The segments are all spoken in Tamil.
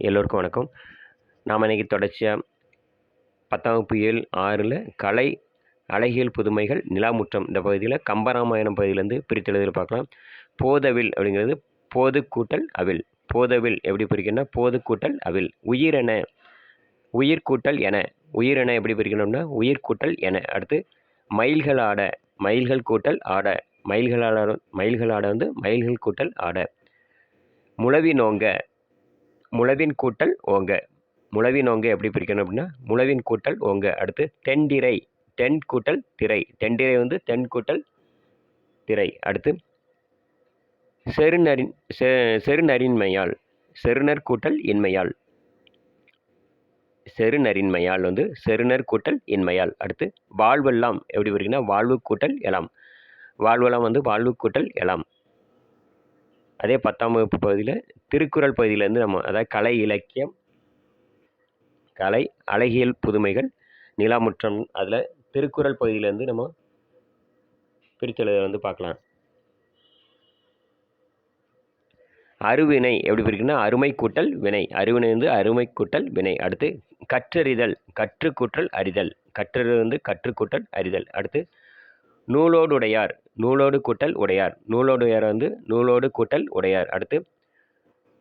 எல்லோருக்கும் வணக்கம். நாம் இன்னைக்கு தொடர்ச்சியாக 10ஆம் வகுப்பு இயல் 6ல் கலை அழகியல் புதுமைகள் நிலாமுற்றம் இந்த பகுதியில் கம்பராமாயணம் பகுதியிலேருந்து பிரித்தெழுதல் பார்க்கலாம். போதவில் அப்படிங்கிறது போது கூட்டல் அவில். போதவில் எப்படி பிரிக்கணும்னா போது கூட்டல் அவில். உயிரென உயிர் கூட்டல் என. உயிரென எப்படி பிரிக்கணும்னா உயிர் கூட்டல் என. அடுத்து மயில்கள் ஆட மயில்கள் கூட்டல் ஆட. மயில்கள் ஆட வந்து மயில்கள் கூட்டல் ஆட. முழவி நோங்க முழவின் கூட்டல் ஓங்க. முழவின் ஓங்க எப்படி பிரிக்கணும் அப்படின்னா முழவின் கூட்டல் ஓங்க. அடுத்து தென்திரை தென் கூட்டல் திரை. தென்திரை வந்து தென் கூட்டல் திரை. அடுத்து செருநரின்மையால் செருநர் கூட்டல் இன்மையால். செருநரின்மையால் வந்து செருநர் கூட்டல் இன்மையால். அடுத்து வாழ்வெல்லாம் எப்படி பிரிக்கணும்னா வாழ்வு கூட்டல் எலாம். வாழ்வெல்லாம் வந்து வாழ்வு கூட்டல் எலாம். அதே 10ஆம் வகுப்பு பகுதியில் திருக்குறள் பகுதியிலேருந்து நம்ம அதாவது கலை இலக்கியம் கலை அழகியல் புதுமைகள் நிலாமுற்றம் அதில் திருக்குறள் பகுதியிலேருந்து நம்ம பிரித்தெழுத வந்து பார்க்கலாம். அருவினை எப்படி பிரிக்கணும்னா அருமை கூட்டல் வினை. அருவினை வந்து அருமை கூட்டல் வினை. அடுத்து கற்றறிதல் கற்று கூட்டல் அறிதல். கற்றறிதல் வந்து கற்று கூட்டல் அறிதல். அடுத்து நூலோடு உடையார் நூலோடு கூட்டல் உடையார். நூலோடு உடையார் வந்து நூலோடு கூட்டல் உடையார். அடுத்து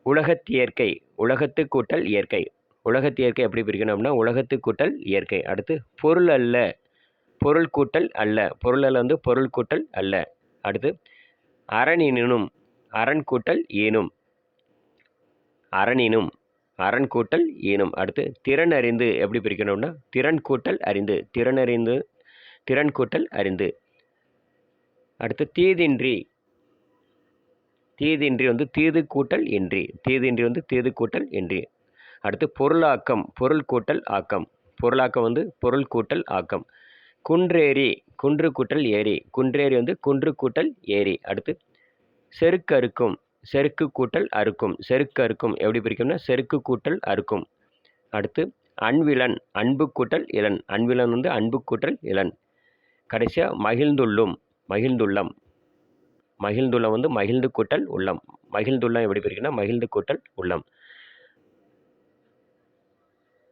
உலகத்தியற்கை உலகத்து கூட்டல் இயற்கை. உலகத்தியற்கை எப்படி பிரிக்கணும் அப்படின்னா உலகத்து கூட்டல் இயற்கை. அடுத்து பொருள் அல்ல பொருள் கூட்டல் அல்ல. பொருள் அல்ல வந்து பொருள் கூட்டல் அல்ல. அடுத்து அரணினும் அரண் கூட்டல் ஈனும். அரணினும் அரண் கூட்டல் ஈனும். அடுத்து திறன் அறிந்து எப்படி பிரிக்கணும்னா திறன் கூட்டல் அறிந்து. திறன் அறிந்து திறன் கூட்டல் அறிந்து. அடுத்து தீதின்றி தீதின்றி வந்து தீது கூட்டல் இன்றி. தீதின்றி வந்து தீது கூட்டல் இன்றி. அடுத்து பொருளாக்கம் பொருள் கூட்டல் ஆக்கம். பொருளாக்கம் வந்து பொருள் கூட்டல் ஆக்கம். குன்றேரி குன்று கூட்டல் ஏரி. குன்றேரி வந்து குன்று கூட்டல் ஏரி. அடுத்து செருக்கு அறுக்கும் செருக்கு கூட்டல் அறுக்கும். செருக்கு அறுக்கும் எப்படி பிரிக்கும்னா செருக்கு கூட்டல் அறுக்கும். அடுத்து அன்விலன் அன்பு கூட்டல் இளன். அன்விலன் வந்து அன்பு கூட்டல் இளன். கடைசியாக மகிழ்ந்துள்ளும் மகிழ்ந்துள்ளம். மகிழ்ந்துள்ளம் வந்து மகிழ்ந்து கூட்டல் உள்ளம். மகிழ்ந்துள்ளம் எப்படி பிரிக்கணும்னா மகிழ்ந்து கூட்டல் உள்ளம்.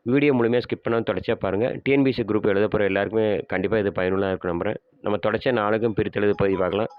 வீடியோ முழுமையாக ஸ்கிப் பண்ணாமல் தொடர்ச்சியாக பாருங்கள். டிஎன்பிசி குரூப் எழுத போகிற எல்லாருக்குமே கண்டிப்பாக இது பயனுள்ளதாக இருக்கும் நம்புகிறேன். நம்ம தொடர்ச்சியாக நாளுக்கும் பிரித்தெழுது பகுதி பார்க்கலாம்.